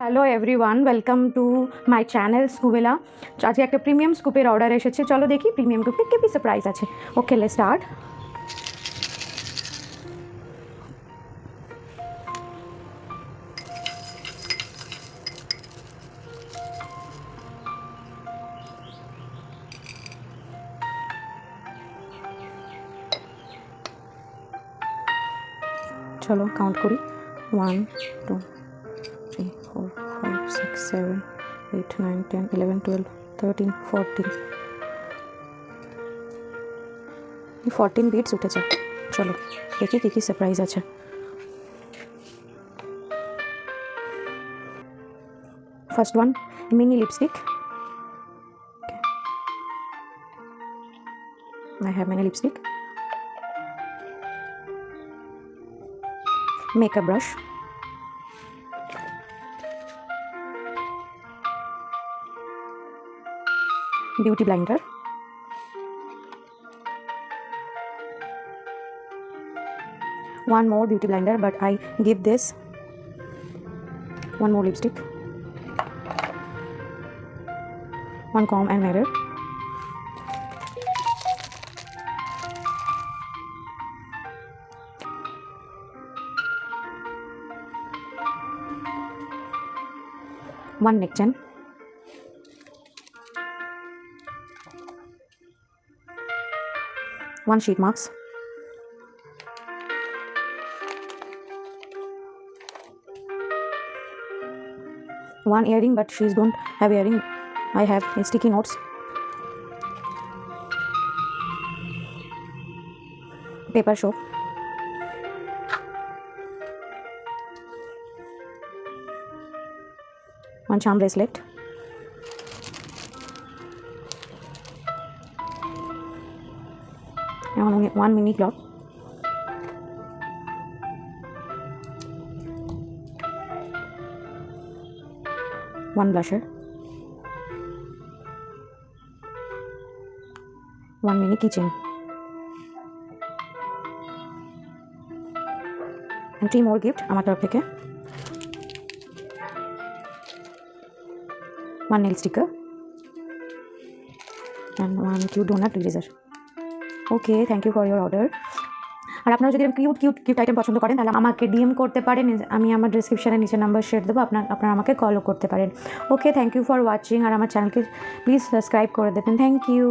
Hello everyone, welcome to my channel স্কুবেলা। আজকে একটা প্রিমিয়াম স্কুপের অর্ডার এসেছে। চলো দেখি প্রিমিয়াম স্কুপে কী কী সারপ্রাইজ আছে। ওকে, লেটস স্টার্ট। চলো কাউন্ট করি। 1 2 3 4 5 6 7 8 9 10 11 12 13 14 14 বিটস উঠেছে। চলো দেখি কী কী সারপ্রাইজ আছে। First one, mini lipstick. I have many lipstick. Makeup brush. Beauty blender. One more beauty blender, but I give this one more lipstick. One comb and mirror. One neck chain. One sheet marks. One earring, but she's don't have earring. I have sticky notes. Paper soap. One charm bracelet. And one mini clock. One blusher. One mini keychain. And 3 more gift আমার তরফ থেকে. One nail sticker. And one cute donut eraser. Okay, thank you for your order. আর আপনারা যদি এরকম cute cute gift item পছন্দ করেন তাহলে আমাকে ডিএম করতে পারেন। আমি আমার ডিসক্রিপশানে নিচে নাম্বার শেয়ার দেবো, আপনারা আমাকে কলও করতে পারেন। Okay, thank you for watching. আর আমার চ্যানেলকে প্লিজ সাবস্ক্রাইব করে দেবেন। Thank you.